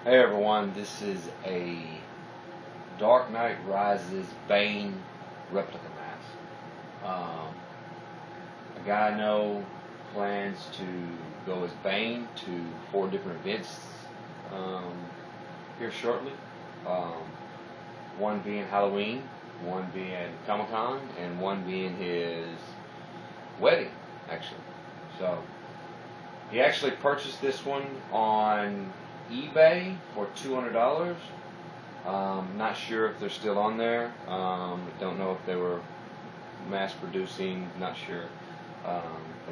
Hey everyone, this is a Dark Knight Rises Bane replica mask. A guy I know plans to go as Bane to 4 different events here shortly. One being Halloween, one being Comic-Con, and one being his wedding, actually. So he actually purchased this one on eBay for $200. Not sure if they're still on there. Don't know if they were mass producing. Not sure. But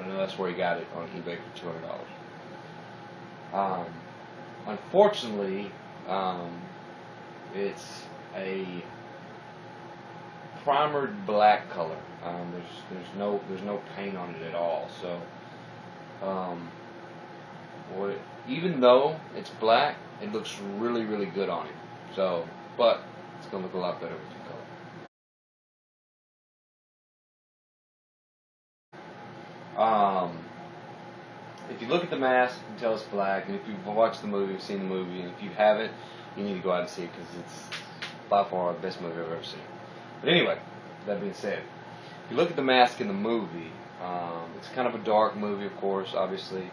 I know that's where he got it, on eBay for $200. Unfortunately, it's a primered black color. There's no paint on it at all. So even though it's black, it looks really, really good on him. So, but it's gonna look a lot better with the color. If you look at the mask, you can tell it's black. And if you've watched the movie, seen the movie, and if you haven't, you need to go out and see it because it's by far the best movie I've ever seen. But anyway, that being said, if you look at the mask in the movie, it's kind of a dark movie, of course, obviously.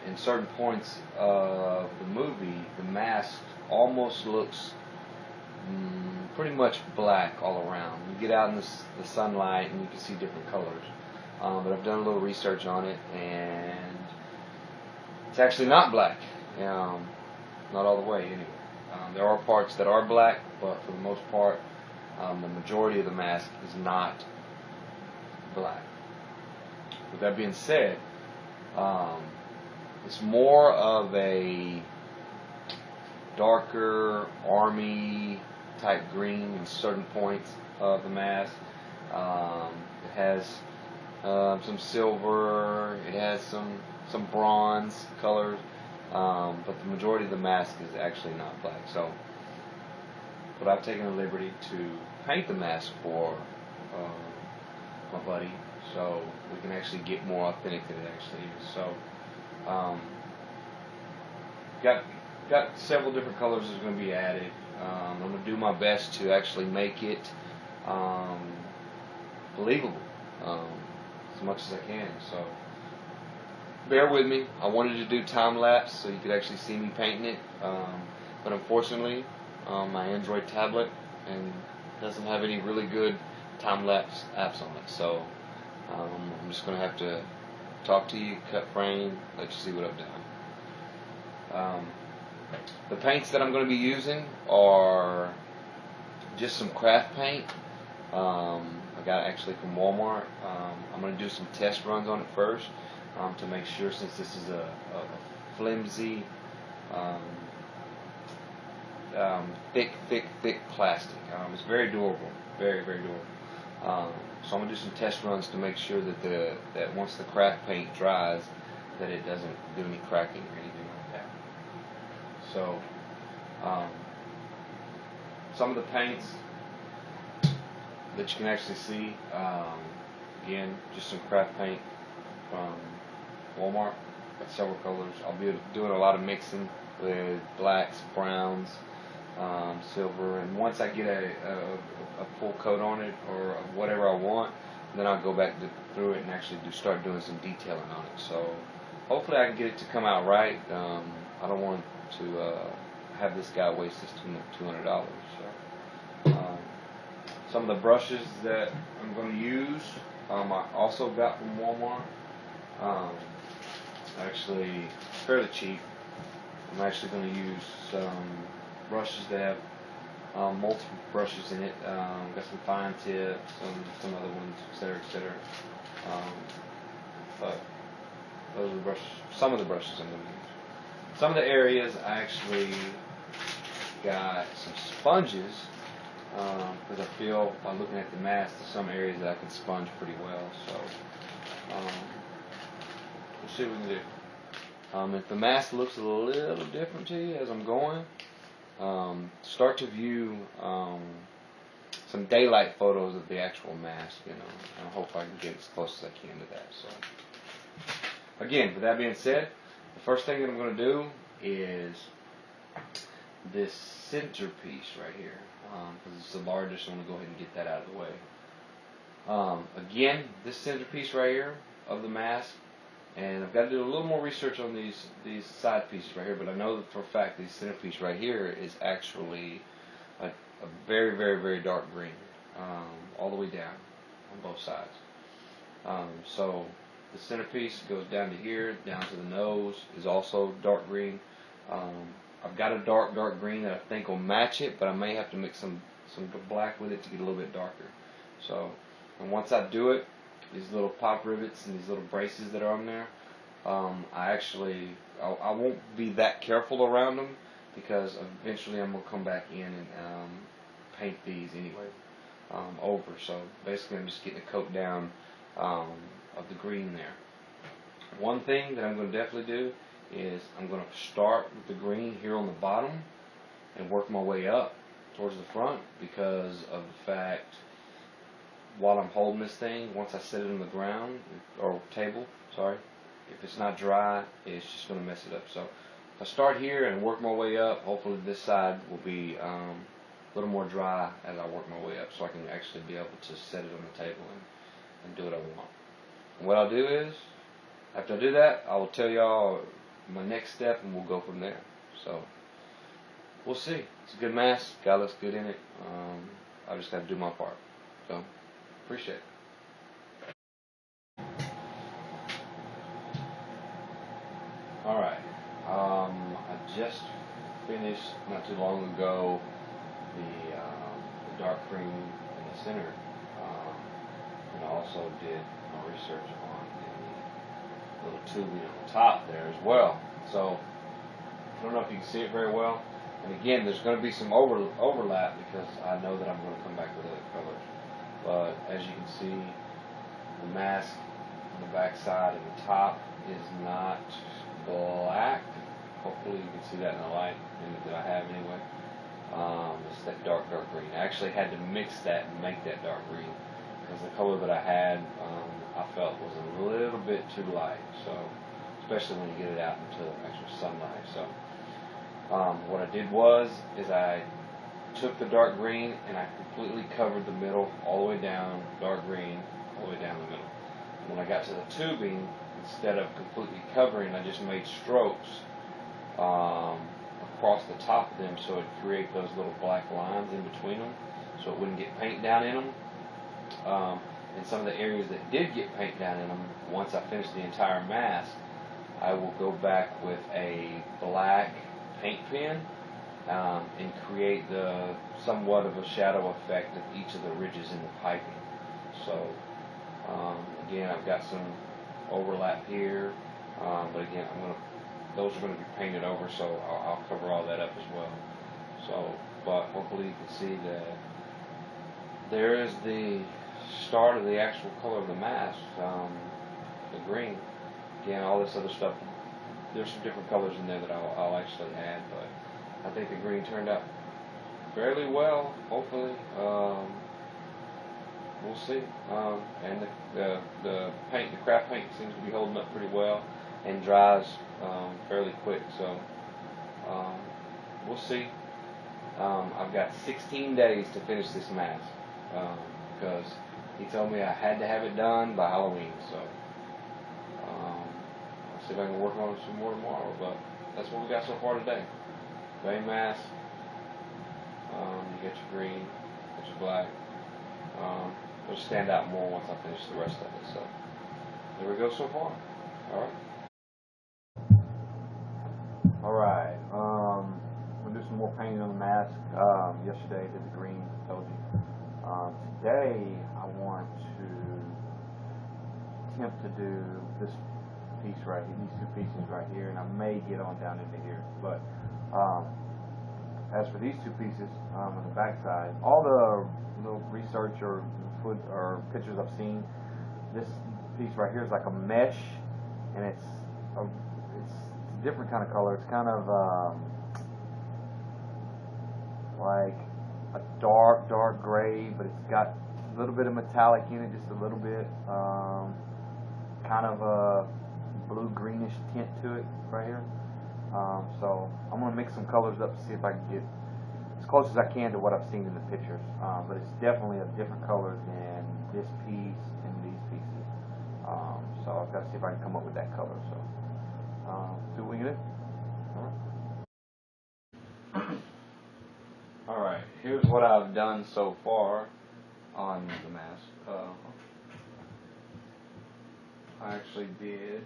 In certain points of the movie, the mask almost looks pretty much black all around. You get out in the sunlight and you can see different colors. But I've done a little research on it, and it's actually not black. Not all the way, anyway. There are parts that are black, but for the most part, the majority of the mask is not black. With that being said, it's more of a darker army type green in certain points of the mask. It has some silver, it has some bronze colors, but the majority of the mask is actually not black. So, but I've taken the liberty to paint the mask for my buddy, so we can actually get more authentic than it actually is. So, got several different colors that's going to be added. I'm going to do my best to actually make it believable as much as I can. So bear with me. I wanted to do time lapse so you could actually see me painting it, but unfortunately, my Android tablet doesn't have any really good time lapse apps on it. So I'm just going to have to talk to you, cut frame, let you see what I've done. The paints that I'm going to be using are just some craft paint. I got actually from Walmart. I'm going to do some test runs on it first to make sure, since this is a flimsy, thick plastic. It's very durable, very, very durable. So I'm going to do some test runs to make sure that once the craft paint dries, that it doesn't do any cracking or anything like that. So some of the paints that you can actually see, again, just some craft paint from Walmart. Got several colors. I'll be doing a lot of mixing with blacks, browns, silver, and once I get a full coat on it or whatever I want, then I'll go back through it and actually start doing some detailing on it. So hopefully I can get it to come out right. I don't want to have this guy waste his $200. So some of the brushes that I'm going to use, I also got from Walmart. Actually fairly cheap. I'm actually going to use some brushes that have multiple brushes in it. Got some fine tips, some other ones, etc., etc. But those are the brushes. Some of the brushes I'm going to use. Some of the areas I actually got some sponges because I feel by looking at the mask, there's some areas that I can sponge pretty well. So we'll see what we can do. If the mask looks a little different to you as I'm going, start to view some daylight photos of the actual mask, and I hope I can get as close as I can to that. So, again, with that being said, the first thing that I'm going to do is this centerpiece right here, because it's the largest. I'm going to go ahead and get that out of the way. Again, this centerpiece right here of the mask, and I've got to do a little more research on these side pieces right here, but I know that for a fact this centerpiece right here is actually a very, very, very dark green, all the way down on both sides. So the centerpiece goes down to here, down to the nose, is also dark green. I've got a dark green that I think will match it, but I may have to mix some black with it to get a little bit darker. So, and once I do it, these little pop rivets and these little braces that are on there, I won't be that careful around them, because eventually I'm going to come back in and paint these anyway over. So basically I'm just getting a coat down of the green there. One thing that I'm going to definitely do is I'm going to start with the green here on the bottom and work my way up towards the front, because of the fact, while I'm holding this thing, once I set it on the ground, or table, sorry, if it's not dry, it's just going to mess it up. So if I start here and work my way up, hopefully this side will be a little more dry as I work my way up, so I can actually be able to set it on the table and do what I want. And what I'll do is, after I do that, I will tell y'all my next step, and we'll go from there. So we'll see. It's a good mask. Guy looks good in it. I just got to do my part. So appreciate it. All right. I just finished not too long ago the dark cream in the center, and I also did my research on the little tubing on the top there as well. So I don't know if you can see it very well. And again, there's going to be some overlap, because I know that I'm going to come back with other colors. But as you can see, the mask on the back side and the top is not black. Hopefully you can see that in the light that I have anyway. It's that dark green. I actually had to mix that and make that dark green, because the color that I had, I felt was a little bit too light. So, especially when you get it out into actual sunlight. So, what I did is I took the dark green and I completely covered the middle all the way down, dark green all the way down the middle. When I got to the tubing, instead of completely covering, I just made strokes across the top of them, so it create those little black lines in between them, so it wouldn't get paint down in them. In some of the areas that did get paint down in them, once I finish the entire mask, I will go back with a black paint pen and create somewhat of a shadow effect of each of the ridges in the piping. So again, I've got some overlap here, but again, those are going to be painted over, so I'll cover all that up as well. So, but hopefully you can see that there is the start of the actual color of the mask, the green. Again, all this other stuff, there's some different colors in there that I'll actually add, but I think the green turned out fairly well, hopefully. We'll see. And the paint, the craft paint, seems to be holding up pretty well and dries fairly quick, so we'll see. I've got 16 days to finish this mask, because he told me I had to have it done by Halloween, so I'll see if I can work on it some more tomorrow, but that's what we got so far today. Bane Mask, you got your green, got your black. It'll stand out more once I finish the rest of it, so there we go so far. Alright, we'll do some more painting on the mask. Yesterday I did the green, told you. Today I want to attempt to do this piece right here, these two pieces right here, and I may get on down into here. But as for these two pieces on the back side, all the little research or pictures I've seen, this piece right here is like a mesh, and it's a different kind of color. It's kind of like a dark gray, but it's got a little bit of metallic in it, just a little bit, kind of a blue greenish tint to it right here. So I'm going to mix some colors up to see if I can get as close as I can to what I've seen in the pictures. But it's definitely a different color than this piece and these pieces. So I've got to see if I can come up with that color. So see what we can do. Alright, here's what I've done so far on the mask. I actually did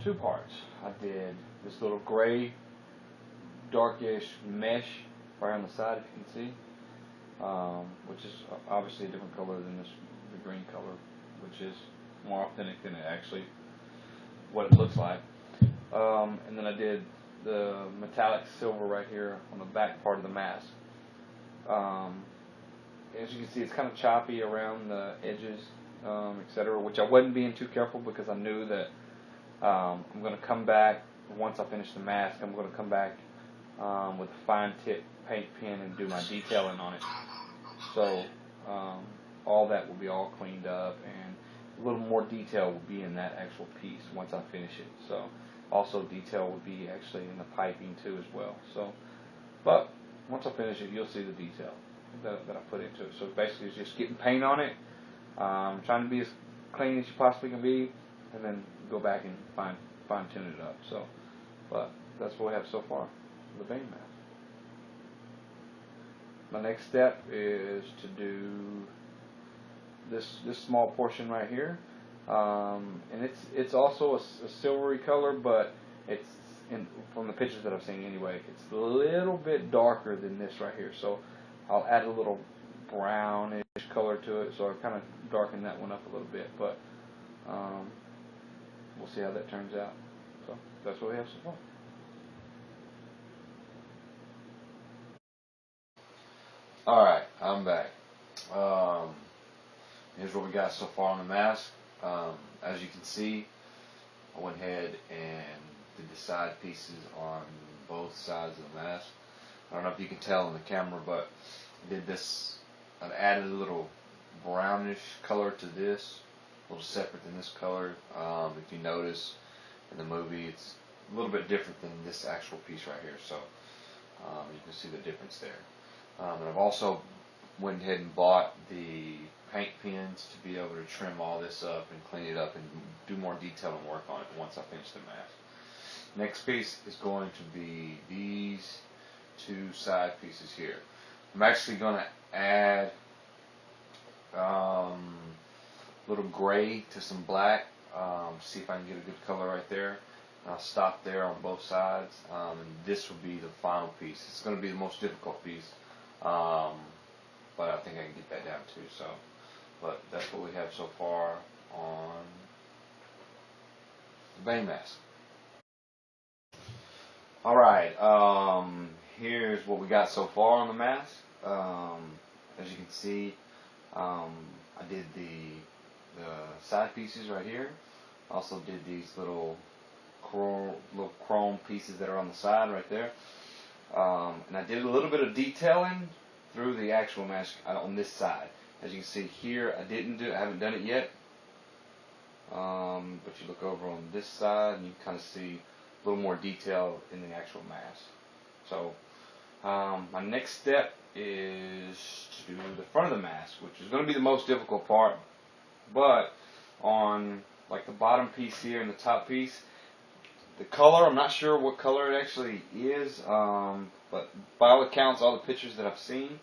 two parts. I did this little gray, darkish mesh right on the side, if you can see, which is obviously a different color than the green color, which is more authentic than it actually what it looks like. And then I did the metallic silver right here on the back part of the mask. As you can see, it's kind of choppy around the edges, etc., which I wasn't being too careful because I knew that I'm going to come back once I finish the mask. I'm going to come back with a fine tip paint pen and do my detailing on it. So all that will be all cleaned up, and a little more detail will be in that actual piece once I finish it. So also detail will be actually in the piping too as well. So, but once I finish it, you'll see the detail that I put into it. So basically it's just getting paint on it, trying to be as clean as you possibly can be, and then go back and fine tune it up. So, but that's what we have so far, the Bane Mask. My next step is to do this small portion right here, and it's also a silvery color, but it's from the pictures that I've seen anyway, it's a little bit darker than this right here. So I'll add a little brownish color to it, so I kind of darken that one up a little bit, but we'll see how that turns out. So that's what we have so far. Alright, I'm back. Here's what we got so far on the mask. As you can see, I went ahead and did the side pieces on both sides of the mask. I don't know if you can tell in the camera, but I did this. I added a little brownish color to this, a little separate than this color. If you notice in the movie, it's a little bit different than this actual piece right here. So you can see the difference there. And I've also went ahead and bought the paint pens to be able to trim all this up and clean it up and do more detail and work on it once I finish the mask. Next piece is going to be these two side pieces here. I'm actually going to add a little gray to some black, see if I can get a good color right there. I'll stop there on both sides, and this will be the final piece. It's going to be the most difficult piece, but I think I can get that down too. So, but that's what we have so far on the Bane Mask. Alright, here's what we got so far on the mask. As you can see, I did the side pieces right here. Also did these little chrome pieces that are on the side right there. And I did a little bit of detailing through the actual mask on this side. As you can see here, I haven't done it yet. But you look over on this side and you kind of see a little more detail in the actual mask. So my next step is to do the front of the mask, which is going to be the most difficult part. But on like the bottom piece here and the top piece, the color, I'm not sure what color it actually is, but by all accounts, all the pictures that I've seen,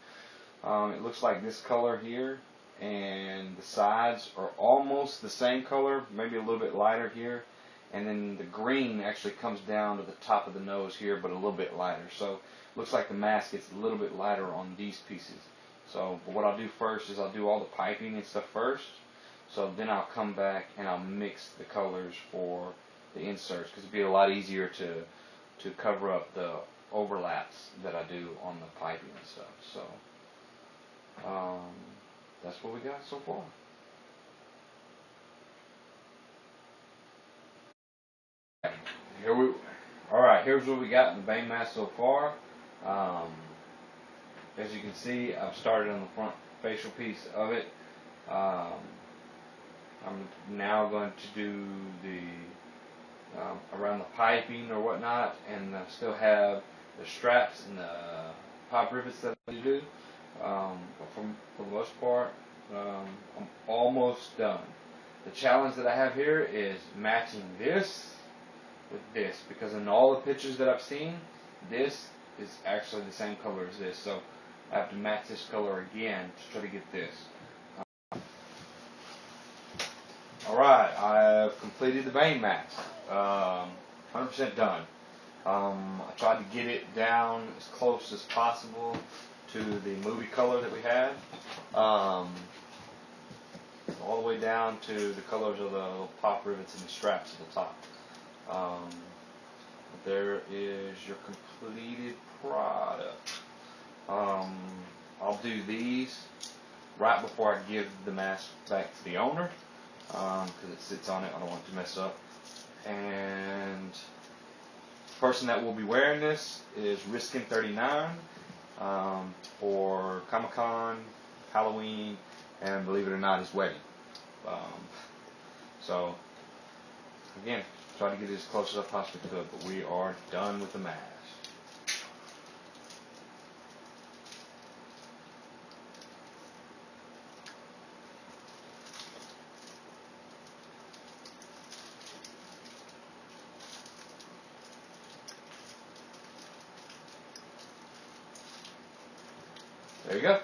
it looks like this color here, and the sides are almost the same color, maybe a little bit lighter here, and then the green actually comes down to the top of the nose here, but a little bit lighter. So it looks like the mask gets a little bit lighter on these pieces. So but what I'll do first is I'll do all the piping and stuff first, so then I'll come back and I'll mix the colors for the inserts, because it'd be a lot easier to cover up the overlaps that I do on the piping and stuff. So that's what we got so far. Alright, here's what we got in the Bane Mask so far. As you can see, I've started on the front facial piece of it. I'm now going to do around the piping or whatnot, and I still have the straps and the pop rivets that I need to do. But for the most part, I'm almost done. The challenge that I have here is matching this with this, because in all the pictures that I've seen, this is actually the same color as this, so I have to match this color again to try to get this. Alright, I've completed the Bane Mask. 100% done. I tried to get it down as close as possible to the movie color that we had. All the way down to the colors of the little pop rivets and the straps at the top. There is your completed product. I'll do these right before I give the mask back to the owner, because it sits on it. I don't want it to mess up. And the person that will be wearing this is Riskin39 for Comic-Con, Halloween, and believe it or not, his wedding. So again, try to get it as close as I possibly could, but we are done with the mask. There you go.